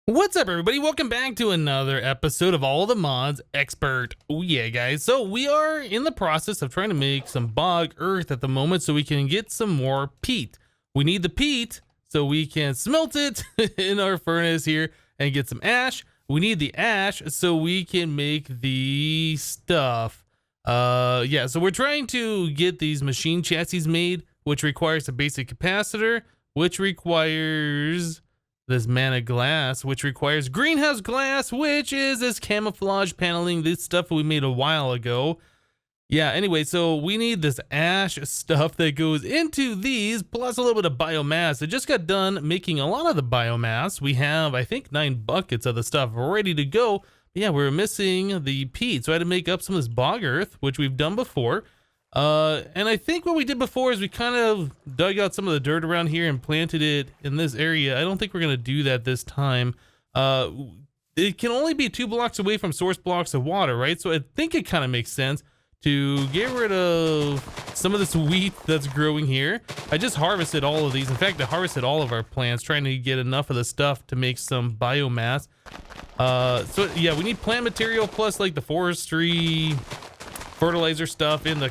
What's up, everybody? Welcome back to another episode of All the Mods Expert. Oh yeah, guys. So we are in the process of trying to make some bog earth at the moment so we can get some more peat. We need the peat so we can smelt it in our furnace here and get some ash. We need the ash so we can make the stuff. Yeah, so we're trying to get these machine chassis made, which requires a basic capacitor, which requires this mana glass, which requires greenhouse glass, which is this camouflage paneling, this stuff we made a while ago. Yeah, anyway, so we need this ash stuff that goes into these, plus a little bit of biomass. I just got done making a lot of the biomass. We have, I think, 9 buckets of the stuff ready to go. But yeah, we're missing the peat, so I had to make up some of this bog earth, which we've done before. And I think what we did before is we kind of dug out some of the dirt around here and planted it in this area. I don't think we're going to do that this time. It can only be 2 blocks away from source blocks of water, right? So I think it kind of makes sense to get rid of some of this wheat that's growing here. I just harvested all of these. In fact, I harvested all of our plants, trying to get enough of the stuff to make some biomass. So yeah, we need plant material plus like the forestry fertilizer stuff in the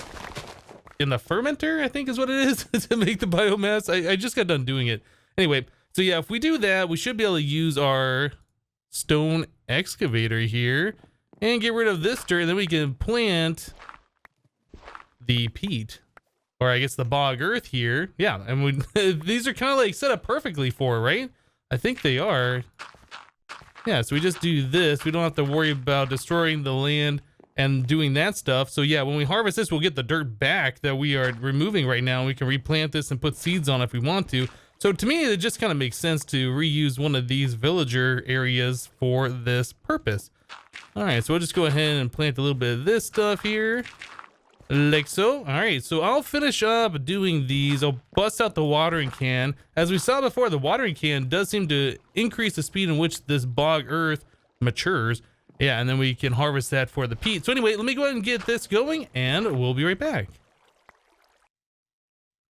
fermenter, I think is what it is, to make the biomass. I just got done doing it. Anyway, so yeah, if we do that, we should be able to use our stone excavator here and get rid of this dirt, and then we can plant the peat, or I guess the bog earth here. Yeah, and we these are kind of like set up perfectly for, right? I think they are. Yeah, so we just do this. We don't have to worry about destroying the land and doing that stuff. So yeah, when we harvest this, we'll get the dirt back that we are removing right now. We can replant this and put seeds on if we want to. So to me, it just kind of makes sense to reuse one of these villager areas for this purpose. All right, so we'll just go ahead and plant a little bit of this stuff here, like so. All right, so I'll finish up doing these. I'll bust out the watering can. As we saw before, the watering can does seem to increase the speed in which this bog earth matures. Yeah, and then we can harvest that for the peat. So anyway, let me go ahead and get this going, and we'll be right back.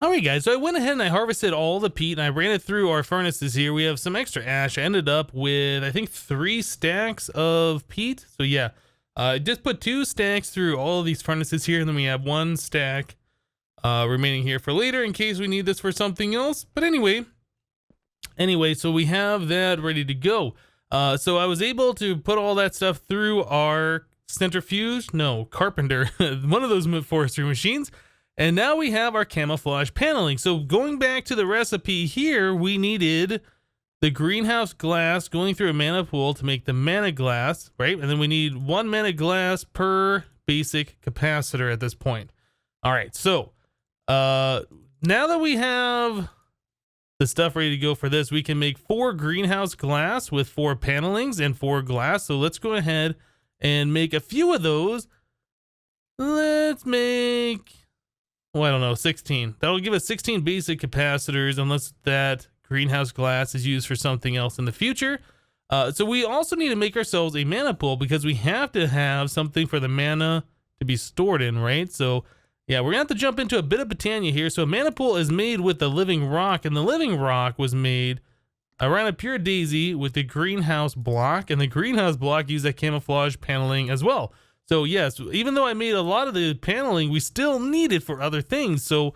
All right, guys, so I went ahead and I harvested all the peat, and I ran it through our furnaces here. We have some extra ash. I ended up with, I think, 3 stacks of peat. So yeah, I just put 2 stacks through all of these furnaces here, and then we have 1 stack remaining here for later in case we need this for something else. But anyway, so we have that ready to go. So I was able to put all that stuff through our carpenter, one of those forestry machines. And now we have our camouflage paneling. So going back to the recipe here, we needed the greenhouse glass going through a mana pool to make the mana glass, right? And then we need 1 mana glass per basic capacitor at this point. All right, so now that we have the stuff ready to go for this, we can make 4 greenhouse glass with 4 panelings and 4 glass. So let's go ahead and make a few of those. Let's make, well, I don't know, 16. That'll give us 16 basic capacitors, unless that greenhouse glass is used for something else in the future. So we also need to make ourselves a mana pool, because we have to have something for the mana to be stored in, right? So yeah, we're gonna have to jump into a bit of Botania here. So a mana pool is made with the living rock, and the living rock was made around a pure daisy with the greenhouse block, and the greenhouse block used that camouflage paneling as well. So yes, even though I made a lot of the paneling, we still need it for other things. So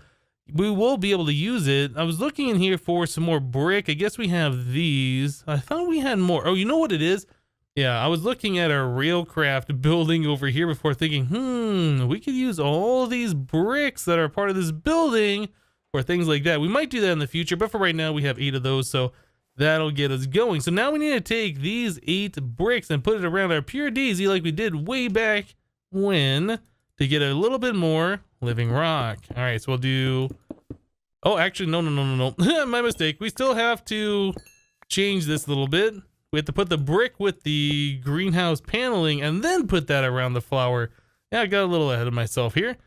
we will be able to use it. I was looking in here for some more brick. I guess we have these. I thought we had more. Oh, you know what it is? Yeah, I was looking at our railcraft building over here before, thinking, we could use all these bricks that are part of this building for things like that. We might do that in the future, but for right now, we have 8 of those, so that'll get us going. So now we need to take these 8 bricks and put it around our pure daisy like we did way back when, to get a little bit more living rock. All right, so we'll do, oh, actually, no. My mistake. We still have to change this a little bit. We have to put the brick with the greenhouse paneling and then put that around the flower. Yeah, I got a little ahead of myself here.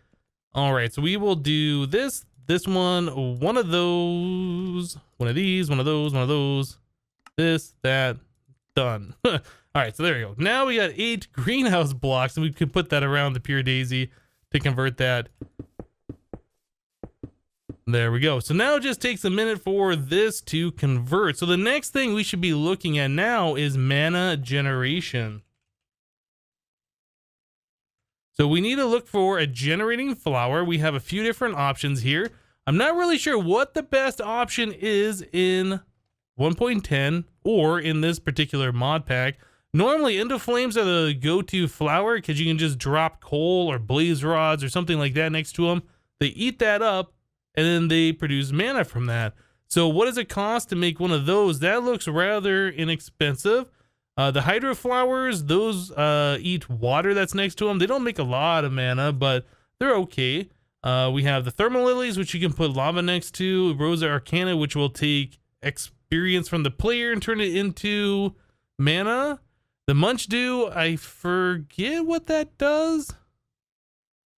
All right, so we will do this one of those, one of these, one of those, this, that, done. All right, so there you go. Now we got 8 greenhouse blocks, and we could put that around the pure daisy to convert that There we go. So now it just takes a minute for this to convert. So the next thing we should be looking at now is mana generation. So we need to look for a generating flower. We have a few different options here. I'm not really sure what the best option is in 1.10 or in this particular mod pack. Normally, End of Flames are the go-to flower because you can just drop coal or blaze rods or something like that next to them. They eat that up and then they produce mana from that. So what does it cost to make one of those? That looks rather inexpensive. The hydro flowers, those eat water that's next to them. They don't make a lot of mana, but they're okay. We have the thermal lilies, which you can put lava next to. Rosa Arcana, which will take experience from the player and turn it into mana. The Munch Dew, I forget what that does.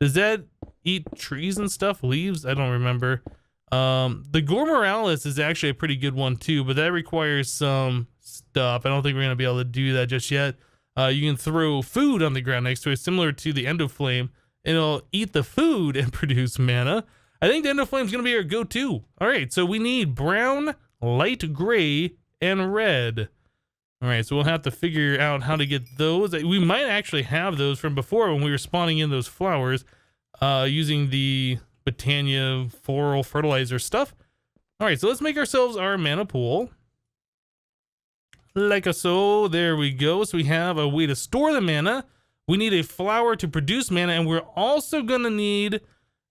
Does that eat trees and stuff? Leaves? I don't remember. The Gore Morales is actually a pretty good one too, but that requires some stuff. I don't think we're going to be able to do that just yet. You can throw food on the ground next to it, similar to the End of Flame, and it'll eat the food and produce mana. I think the End of Flame is going to be our go-to. All right, so we need brown, light gray, and red. All right, so we'll have to figure out how to get those. We might actually have those from before when we were spawning in those flowers using the Botania Floral Fertilizer stuff. All right, so let's make ourselves our mana pool. Like so, there we go. So we have a way to store the mana. We need a flower to produce mana, and we're also gonna need,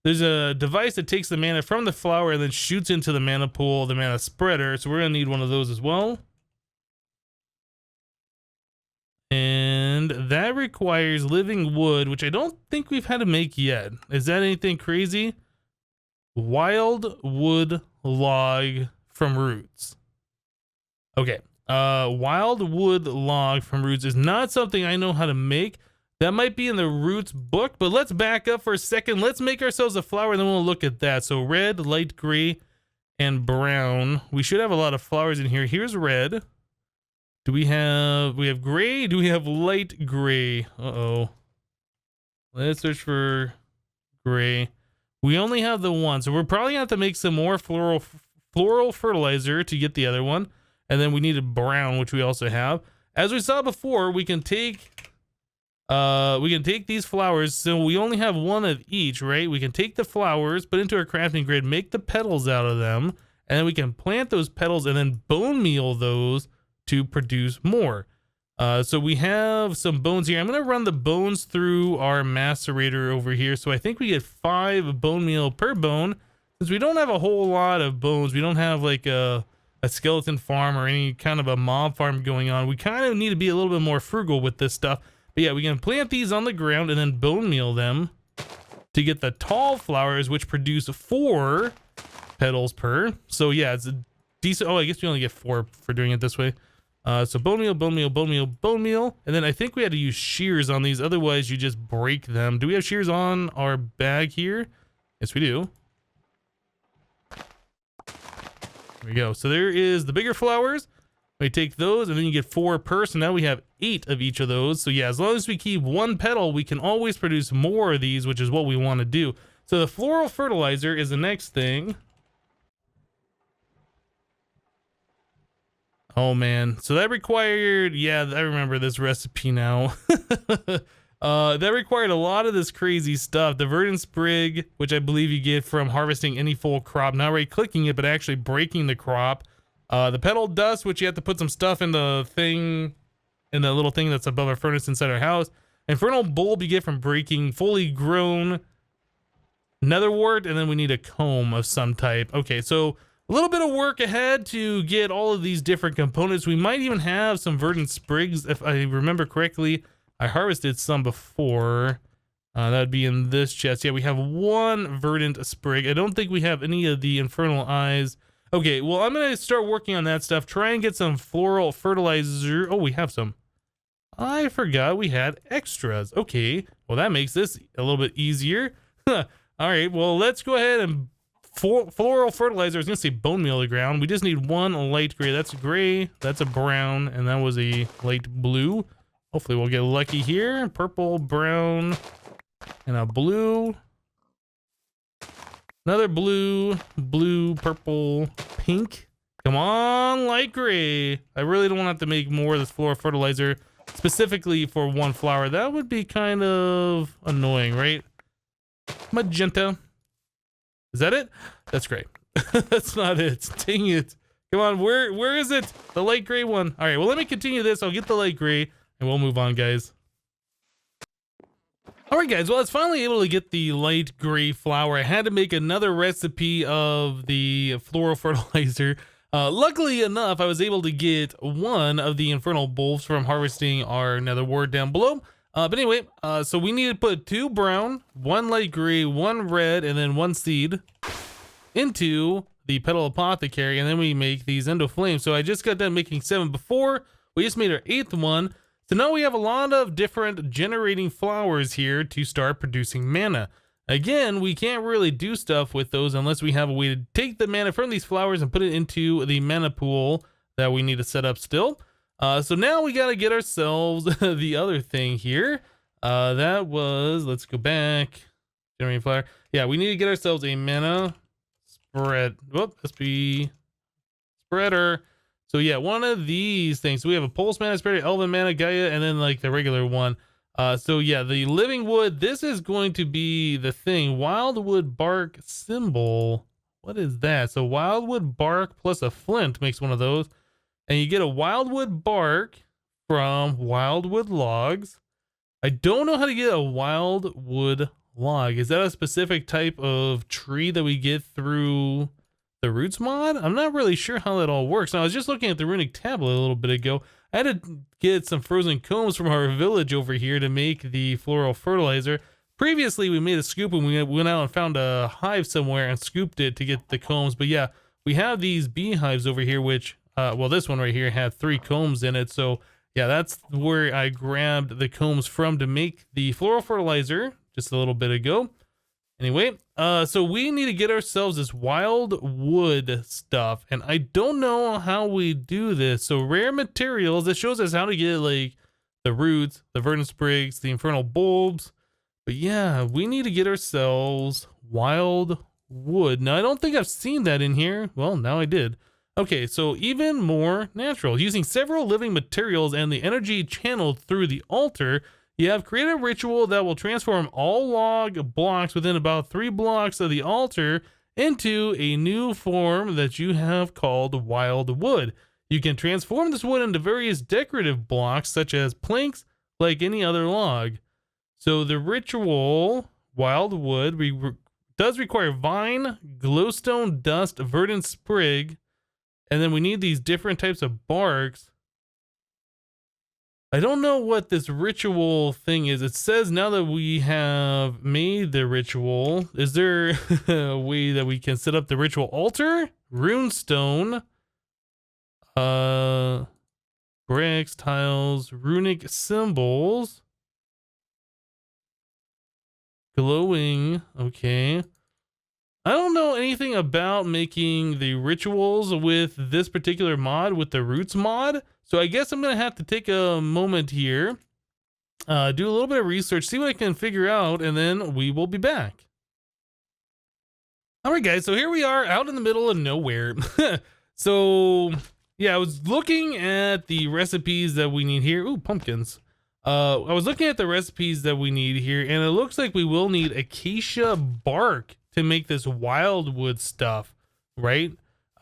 there's a device that takes the mana from the flower and then shoots into the mana pool, the mana spreader. So we're gonna need one of those as well. And that requires living wood, which I don't think we've had to make yet. Is that anything crazy? Wildwood log from roots. Okay. Wildwood log from roots is not something I know how to make. That might be in the roots book, but let's back up for a second. Let's make ourselves a flower and then we'll look at that. So red, light gray, and brown. We should have a lot of flowers in here. Here's red. Do we have gray? Do we have light gray? Uh-oh. Let's search for gray. We only have the one, so we're probably gonna have to make some more floral fertilizer to get the other one. And then we need a brown, which we also have. As we saw before, we can take these flowers. So we only have one of each, right? We can take the flowers, put into our crafting grid, make the petals out of them, and then we can plant those petals and then bone meal those to produce more. So we have some bones here. I'm going to run the bones through our macerator over here. So I think we get 5 bone meal per bone. Since we don't have a whole lot of bones, we don't have like a skeleton farm or any kind of a mob farm going on. We kind of need to be a little bit more frugal with this stuff. But yeah, we can plant these on the ground and then bone meal them to get the tall flowers, which produce 4 petals per. So yeah, it's a decent. Oh, I guess we only get 4 for doing it this way. So bone meal, bone meal, bone meal, bone meal. And then I think we had to use shears on these. Otherwise, you just break them. Do we have shears on our bag here? Yes, we do. There we go. So there is the bigger flowers. We take those and then you get 4 per. So now we have 8 of each of those. So yeah, as long as we keep 1 petal, we can always produce more of these, which is what we want to do. So the floral fertilizer is the next thing. Oh man, so that required, yeah, I remember this recipe now. That required a lot of this crazy stuff. The verdant sprig, which I believe you get from harvesting any full crop, not right clicking it, but actually breaking the crop. The petal dust, which you have to put some stuff in the thing, in the little thing that's above our furnace inside our house. Infernal bulb you get from breaking fully grown netherwort, and then we need a comb of some type. Okay, so a little bit of work ahead to get all of these different components. We might even have some verdant sprigs. If I remember correctly, I harvested some before. That would be in this chest. Yeah, we have 1 verdant sprig. I don't think we have any of the infernal eyes. Okay, well, I'm going to start working on that stuff. Try and get some floral fertilizer. Oh, we have some. I forgot we had extras. Okay, well, that makes this a little bit easier. All right, well, let's go ahead and floral fertilizer. I was gonna say bone meal the ground. We just need 1 light gray. That's gray. That's a brown, and that was a light blue. Hopefully we'll get lucky here. Purple, brown, and a blue. Another blue, purple, pink. Come on, light gray. I really don't want to make more of this floral fertilizer specifically for one flower. That would be kind of annoying, right? Magenta. Is that it? That's great. That's not it. Dang it. Come on, where is it? The light gray one. All right, well, let me continue this. I'll get the light gray and we'll move on, guys. All right, guys, well, I was finally able to get the light gray flower. I had to make another recipe of the floral fertilizer. Luckily enough, I was able to get one of the infernal bulbs from harvesting our nether wart down below. But anyway, so we need to put 2 brown, 1 light gray, 1 red, and then 1 seed into the petal apothecary, and then we make these endo flames. So I just got done making 7 before. We just made our 8th one. So now we have a lot of different generating flowers here to start producing mana. Again, we can't really do stuff with those unless we have a way to take the mana from these flowers and put it into the mana pool that we need to set up still. So now we got to get ourselves the other thing here. That was, let's go back. Generating flower. Yeah, we need to get ourselves a mana spread. Whoop, SP spreader. So yeah, one of these things. So we have a pulse mana spreader, elven mana, Gaia, and then like the regular one. So yeah, the living wood, this is going to be the thing. Wildwood bark symbol. What is that? So wildwood bark plus a flint makes one of those. And you get a wildwood bark from wildwood logs. I don't know how to get a wildwood log. Is that a specific type of tree that we get through the roots mod? I'm not really sure how that all works. Now, I was just looking at the runic tablet a little bit ago. I had to get some frozen combs from our village over here to make the floral fertilizer. Previously, we made a scoop and we went out and found a hive somewhere and scooped it to get the combs. But yeah, we have these beehives over here, which, well, this one right here had 3 combs in it. So yeah, that's where I grabbed the combs from to make the floral fertilizer just a little bit ago. Anyway, so we need to get ourselves this wild wood stuff, and I don't know how we do this. So rare materials, this shows us how to get like the roots, the verdant sprigs, the infernal bulbs. But yeah, we need to get ourselves wild wood. Now, I don't think I've seen that in here. Well, now I did. Okay, so even more natural. Using several living materials and the energy channeled through the altar, you have created a ritual that will transform all log blocks within about 3 blocks of the altar into a new form that you have called wild wood. You can transform this wood into various decorative blocks, such as planks, like any other log. So the ritual wild wood does require vine, glowstone dust, verdant sprig, and then we need these different types of barks. I don't know what this ritual thing is. It says now that we have made the ritual, is there a way that we can set up the ritual altar? Rune Stone, bricks, tiles, runic symbols, glowing, okay. I don't know anything about making the rituals with this particular mod, with the roots mod. So I guess I'm going to have to take a moment here, do a little bit of research, see what I can figure out, and then we will be back. All right, guys, so here we are out in the middle of nowhere. So yeah, I was looking at the recipes that we need here. Ooh, pumpkins. I was looking at the recipes that we need here, and it looks like we will need acacia bark to make this wildwood stuff, right?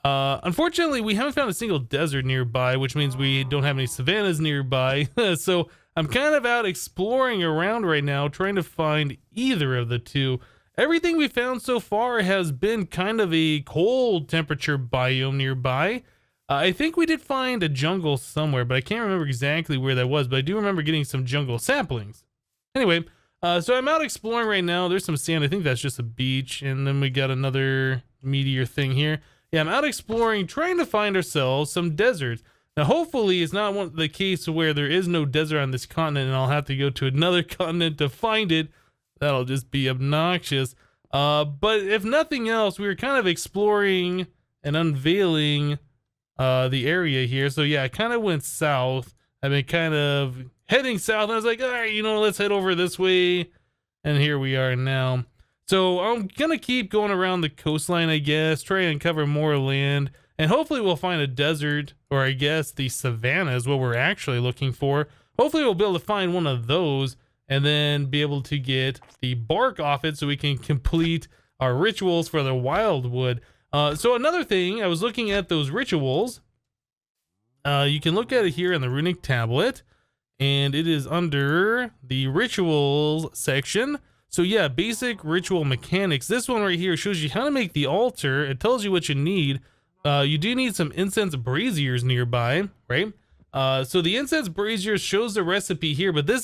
Unfortunately, we haven't found a single desert nearby, which means we don't have any savannas nearby. So I'm kind of out exploring around right now, trying to find either of the two. Everything we found so far has been kind of a cold temperature biome nearby. I think we did find a jungle somewhere, but I can't remember exactly where that was, but I do remember getting some jungle saplings. Anyway, so I'm out exploring right now. There's some sand. I think that's just a beach. And then we got another meteor thing here. Yeah, I'm out exploring, trying to find ourselves some deserts. Now, hopefully it's not the case where there is no desert on this continent and I'll have to go to another continent to find it. That'll just be obnoxious. But if nothing else, we were kind of exploring and unveiling the area here. So yeah, I kind of went south. I've been kind of heading south, and I was like, all right, let's head over this way. And here we are now. So I'm gonna keep going around the coastline, I guess, try and cover more land, and hopefully we'll find a desert, or I guess the savanna is what we're actually looking for. Hopefully we'll be able to find one of those and then be able to get the bark off it so we can complete our rituals for the wildwood. So another thing, I was looking at those rituals. You can look at it here in the runic tablet, and it is under the rituals section. So yeah, basic ritual mechanics. This one right here shows you how to make the altar. It tells you what you need. You do need some incense braziers nearby, right? So the incense brazier shows the recipe here, but this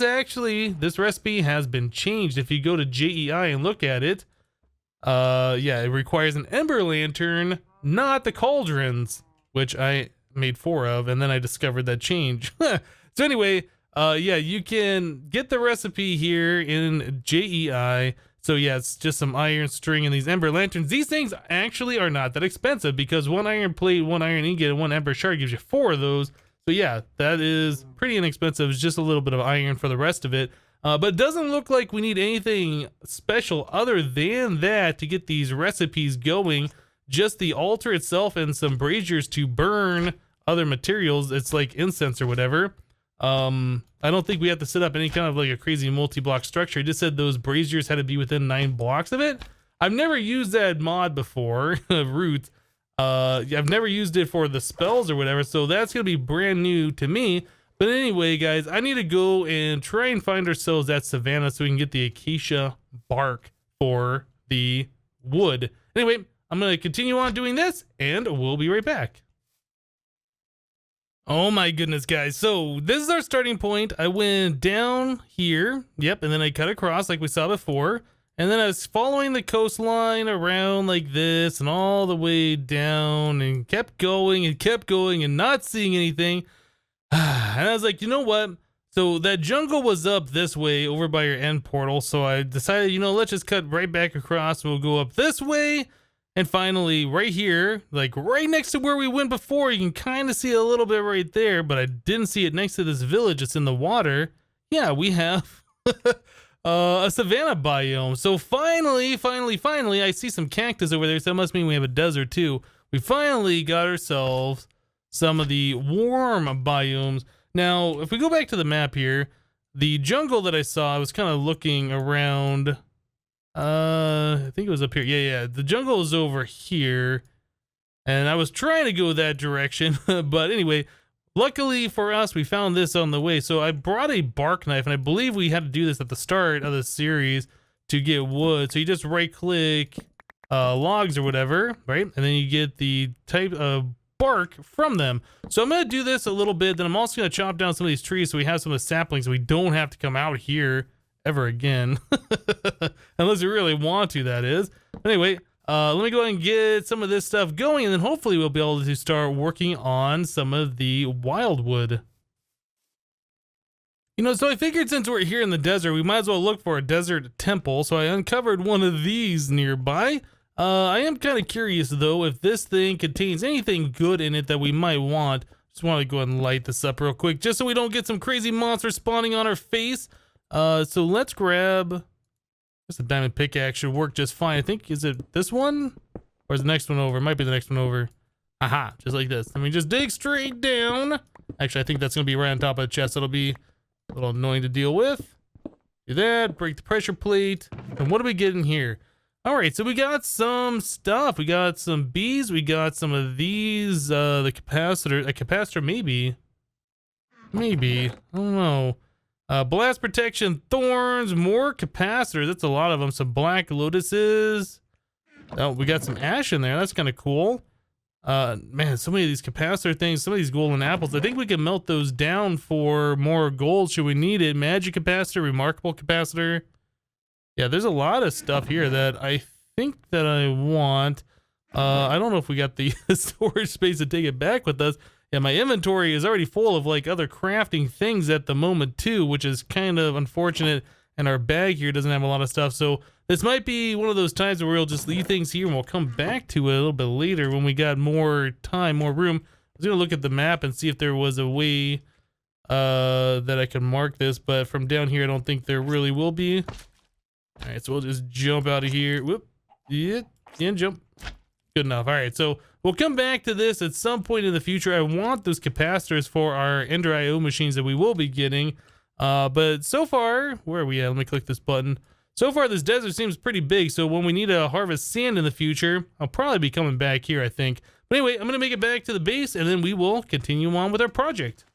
recipe has been changed. If you go to JEI and look at it, yeah, it requires an ember lantern, not the cauldrons, which I made 4 of, and then I discovered that change. So anyway, yeah, you can get the recipe here in JEI. So yeah, it's just some iron string and these ember lanterns. These things actually are not that expensive because 1 iron plate, 1 iron ingot, and 1 ember shard gives you 4 of those. So yeah, that is pretty inexpensive. It's just a little bit of iron for the rest of it. But it doesn't look like we need anything special other than that to get these recipes going. Just the altar itself and some braziers to burn other materials. It's like incense or whatever. I don't think we have to set up any kind of like a crazy multi-block structure. It just said those braziers had to be within 9 blocks of it. I've never used that mod before, Root. I've never used it for the spells or whatever, so that's gonna be brand new to me. But anyway, guys, I need to go and try and find ourselves that savanna so we can get the acacia bark for the wood. Anyway, I'm gonna continue on doing this, and we'll be right back. Oh my goodness, guys. So this is our starting point. I went down here. Yep. And then I cut across like we saw before. And then I was following the coastline around like this and all the way down and kept going and not seeing anything. And I was like, you know what? So that jungle was up this way over by your end portal. So I decided, you know, let's just cut right back across. We'll go up this way. And finally, right here, like right next to where we went before, you can kind of see a little bit right there, but I didn't see it next to this village. It's in the water. Yeah, we have a savanna biome. So finally, I see some cactus over there. So that must mean we have a desert too. We finally got ourselves some of the warm biomes. Now, if we go back to the map here, the jungle that I saw, I was kind of looking around. I think it was up here. Yeah. The jungle is over here. And I was trying to go that direction. But anyway, luckily for us, we found this on the way. So I brought a bark knife, and I believe we had to do this at the start of the series to get wood. So you just right click logs or whatever, right? And then you get the type of bark from them. So I'm going to do this a little bit. Then I'm also going to chop down some of these trees so we have some of the saplings. So we don't have to come out here ever again. Unless you really want to, that is. Anyway, let me go ahead and get some of this stuff going, and then hopefully we'll be able to start working on some of the wildwood. You know, so I figured since we're here in the desert, we might as well look for a desert temple. So I uncovered one of these nearby. I am kind of curious though if this thing contains anything good in it that we might want. Just want to go ahead and light this up real quick, just so we don't get some crazy monster spawning on our face. So let's grab, this a diamond pickaxe should work just fine. I think, is it this one? Or is the next one over? It might be the next one over. Aha, just like this. I mean, just dig straight down. Actually, I think that's going to be right on top of the chest. It'll be a little annoying to deal with. Do that, break the pressure plate. And what do we get in here? All right, so we got some stuff. We got some bees. We got some of these, the capacitor, a capacitor maybe. I don't know. Blast protection, thorns, more capacitors. That's a lot of them. Some black lotuses. Oh, we got some ash in there. That's kind of cool. Man, so many of these capacitor things, some of these golden apples. I think we can melt those down for more gold should we need it. Magic capacitor, remarkable capacitor. Yeah, there's a lot of stuff here that I think that I want. I don't know if we got the storage space to take it back with us. Yeah, my inventory is already full of like other crafting things at the moment too, which is kind of unfortunate. And our bag here doesn't have a lot of stuff. So this might be one of those times where we'll just leave things here and we'll come back to it a little bit later when we got more time, more room. I was gonna look at the map and see if there was a way that I can mark this, but from down here I don't think there really will be. All right, so we'll just jump out of here. Whoop. Yeah, and jump. Good enough. All right, so we'll come back to this at some point in the future. I want those capacitors for our Ender IO machines that we will be getting. But so far, where are we at? Let me click this button. So far, this desert seems pretty big, so when we need to harvest sand in the future, I'll probably be coming back here, I think. But anyway, I'm going to make it back to the base, and then we will continue on with our project.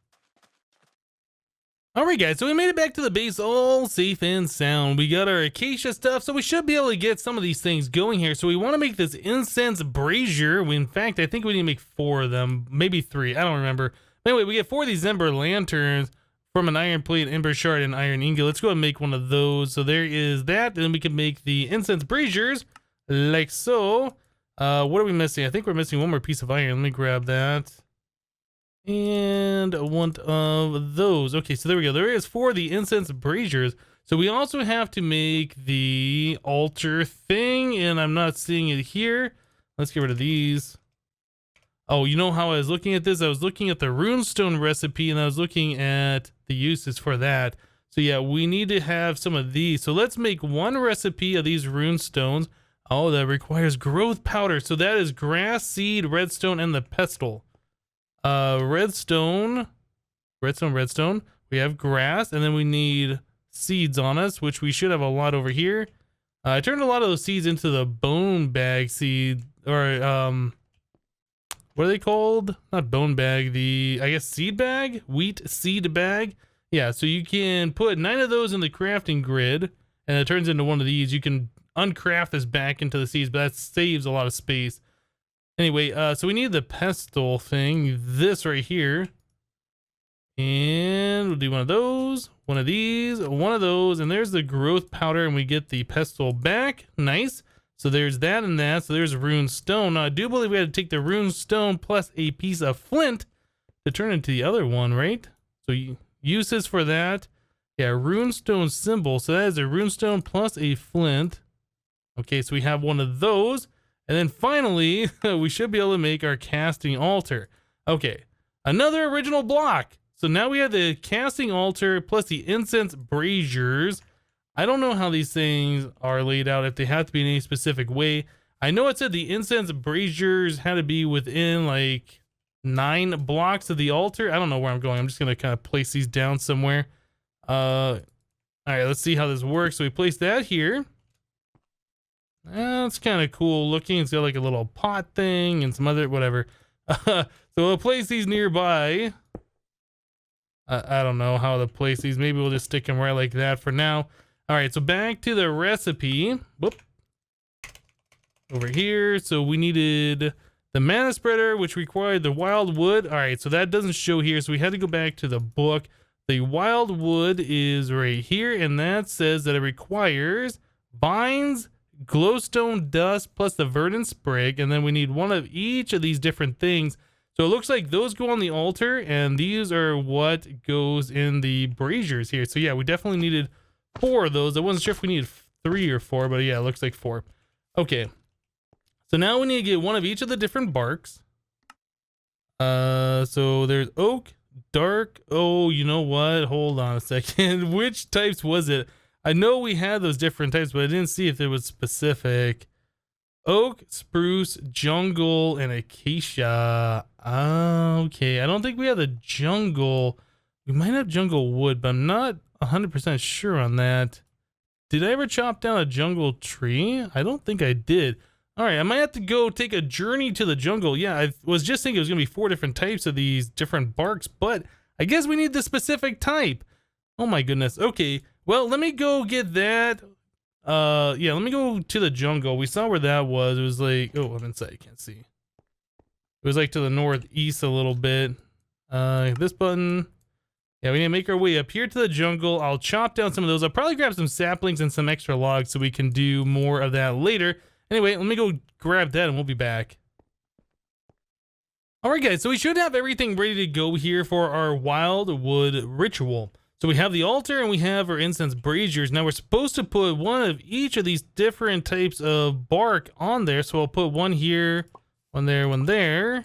Alright guys, so we made it back to the base all safe and sound. We got our acacia stuff, so we should be able to get some of these things going here. So we want to make this Incense Brazier. In fact, I think we need to make 4 of them, maybe 3, I don't remember. Anyway, we get 4 of these ember lanterns from an iron plate, ember shard, and iron ingot. Let's go and make one of those. So there is that, and then we can make the Incense Braziers, like so. What are we missing? I think we're missing one more piece of iron. Let me grab that. And one of those. Okay, so there we go. There is 4 of the Incense Braziers. So we also have to make the altar thing, and I'm not seeing it here. Let's get rid of these. Oh, you know how I was looking at this? I was looking at the Rune Stone recipe, and I was looking at the uses for that. So yeah, we need to have some of these. So let's make 1 recipe of these Rune Stones. Oh, that requires growth powder. So that is grass, seed, redstone, and the pestle. Redstone. We have grass, and then we need seeds on us, which we should have a lot over here. I turned a lot of those seeds into the bone bag seed, or what are they called? Not bone bag, I guess seed bag? Wheat seed bag. Yeah, so you can put 9 of those in the crafting grid, and it turns into one of these. You can uncraft this back into the seeds, but that saves a lot of space. Anyway, so we need the pestle thing, this right here. And we'll do one of those, one of these, one of those, and there's the growth powder, and we get the pestle back. Nice. So there's that and that. So there's Rune Stone. Now, I do believe we had to take the Rune Stone plus a piece of flint to turn into the other one, right? So uses for that. Yeah, Rune Stone symbol. So that is a Rune Stone plus a flint. Okay, so we have one of those. And then finally, we should be able to make our casting altar. Okay, another original block. So now we have the casting altar plus the incense braziers. I don't know how these things are laid out, if they have to be in any specific way. I know it said the incense braziers had to be within like 9 blocks of the altar. I don't know where I'm going. I'm just going to kind of place these down somewhere. All right, let's see how this works. So we place that here. That's kind of cool looking. It's got like a little pot thing and some other whatever. So we'll place these nearby. I don't know how to place these. Maybe we'll just stick them right like that for now. All right, so back to the recipe. Whoop. Over here. So we needed the mana spreader, which required the wildwood. All right, so that doesn't show here. So we had to go back to the book. The wildwood is right here, and that says that it requires vines, glowstone dust, plus the verdant sprig, and then we need one of each of these different things. So it looks like those go on the altar, and these are what goes in the braziers here. So yeah, we definitely needed 4 of those. I wasn't sure if we needed 3 or 4, but yeah, it looks like 4. Okay, so now we need to get one of each of the different barks. So there's oak, dark. Oh, you know what? Hold on a second. Which types was it? I know we had those different types, but I didn't see if it was specific. Oak, spruce, jungle, and acacia. Okay, I don't think we have the jungle. We might have jungle wood, but I'm not 100% sure on that. Did I ever chop down a jungle tree? I don't think I did. All right, I might have to go take a journey to the jungle. Yeah, I was just thinking it was going to be 4 different types of these different barks, but I guess we need the specific type. Oh my goodness. Okay, well, let me go get that. Yeah, let me go to the jungle. We saw where that was. It was like, oh, I'm inside. You can't see. It was like to the northeast a little bit. This button. Yeah, we need to make our way up here to the jungle. I'll chop down some of those. I'll probably grab some saplings and some extra logs so we can do more of that later. Anyway, let me go grab that and we'll be back. All right, guys, so we should have everything ready to go here for our Wildwood Ritual. So we have the altar and we have our incense braziers. Now we're supposed to put one of each of these different types of bark on there. So I'll put one here, one there, one there.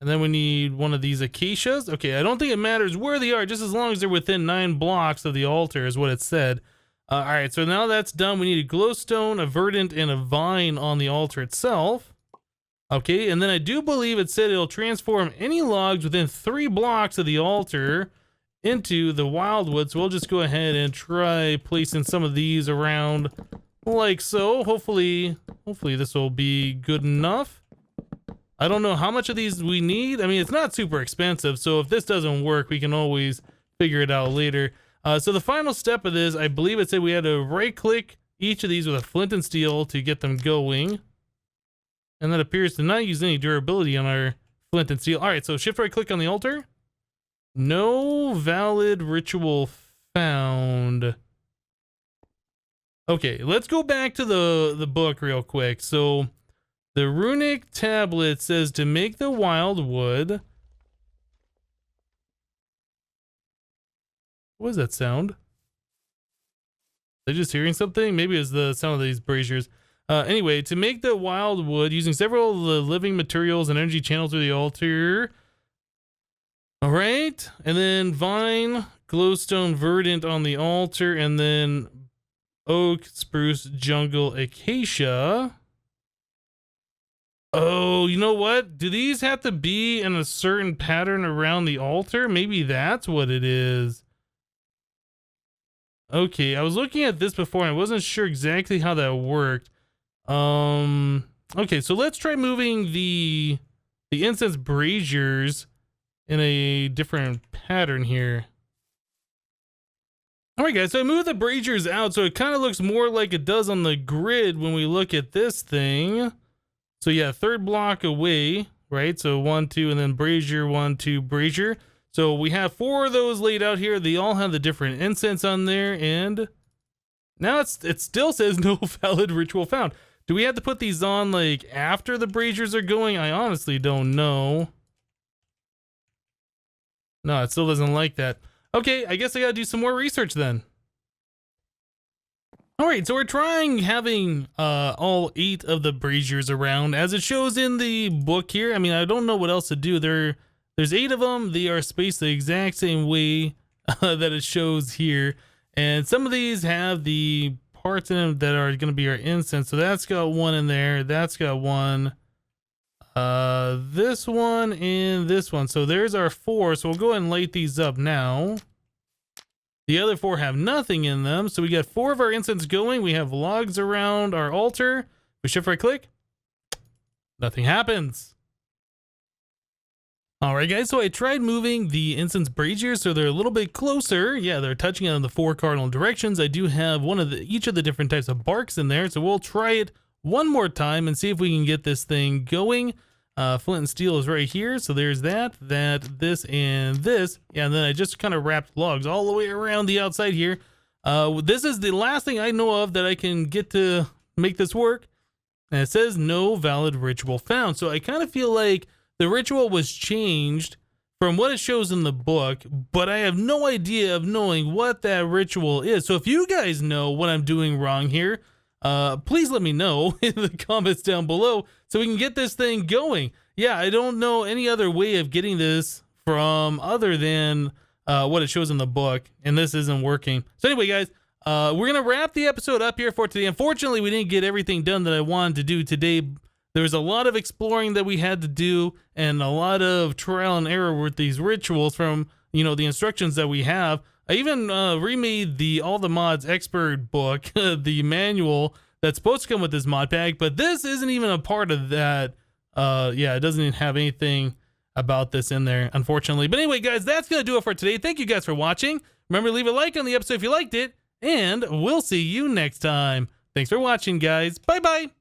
And then we need one of these acacias. Okay, I don't think it matters where they are, just as long as they're within 9 blocks of the altar is what it said. All right, so now that's done. We need a glowstone, a verdant, and a vine on the altar itself. Okay, and then I do believe it said it'll transform any logs within 3 blocks of the altar into the wildwood. So we'll just go ahead and try placing some of these around like so. Hopefully this will be good enough. I don't know how much of these we need. I mean, it's not super expensive, so if this doesn't work, we can always figure it out later. So the final step of this, I believe it said we had to right-click each of these with a flint and steel to get them going. And that appears to not use any durability on our flint and steel. All right, so shift right-click on the altar. No valid ritual found. Okay, let's go back to the book real quick. So the runic tablet says to make the wildwood. What was that sound? Am I just hearing something? Maybe it's the sound of these braziers. Anyway, to make the wildwood using several of the living materials and energy channels through the altar. All right, and then vine, glowstone, verdant on the altar, and then oak, spruce, jungle, acacia. Oh, you know what? Do these have to be in a certain pattern around the altar? Maybe that's what it is. Okay, I was looking at this before and I wasn't sure exactly how that worked. Okay, so let's try moving the incense braziers in a different pattern here. All right, guys, so I moved the braziers out so it kind of looks more like it does on the grid when we look at this thing. So yeah, 3rd block away, right? So 1, 2, and then brazier, 1, 2, brazier. So we have 4 of those laid out here. They all have the different incense on there, and now it still says no valid ritual found. Do we have to put these on like after the braziers are going? I honestly don't know. No, it still doesn't like that. Okay, I guess I gotta do some more research then. All right, so we're trying having all 8 of the braziers around as it shows in the book here. I mean, I don't know what else to do. There's 8 of them. They are spaced the exact same way that it shows here. And some of these have the parts in them that are going to be our incense. So that's got 1 in there. That's got 1. This one and this one. So there's our 4. So we'll go ahead and light these up now. The other 4 have nothing in them. So we got 4 of our incense going. We have logs around our altar. We shift right click. Nothing happens. All right, guys, so I tried moving the Incense Brazier so they're a little bit closer. Yeah, they're touching on the 4 cardinal directions. I do have each of the different types of barks in there, so we'll try it one more time and see if we can get this thing going. Flint and steel is right here, so there's that, this, and this. Yeah, and then I just kind of wrapped logs all the way around the outside here. This is the last thing I know of that I can get to make this work. And it says no valid ritual found, so I kind of feel like the ritual was changed from what it shows in the book, but I have no idea of knowing what that ritual is. So if you guys know what I'm doing wrong here, please let me know in the comments down below so we can get this thing going. Yeah, I don't know any other way of getting this from other than what it shows in the book, and this isn't working. So anyway, guys, we're going to wrap the episode up here for today. Unfortunately, we didn't get everything done that I wanted to do today. There was a lot of exploring that we had to do and a lot of trial and error with these rituals from, you know, the instructions that we have. I even remade the All the Mods Expert book, the manual that's supposed to come with this mod pack, but this isn't even a part of that. Yeah, it doesn't even have anything about this in there, unfortunately. But anyway, guys, that's going to do it for today. Thank you guys for watching. Remember to leave a like on the episode if you liked it, and we'll see you next time. Thanks for watching, guys. Bye-bye.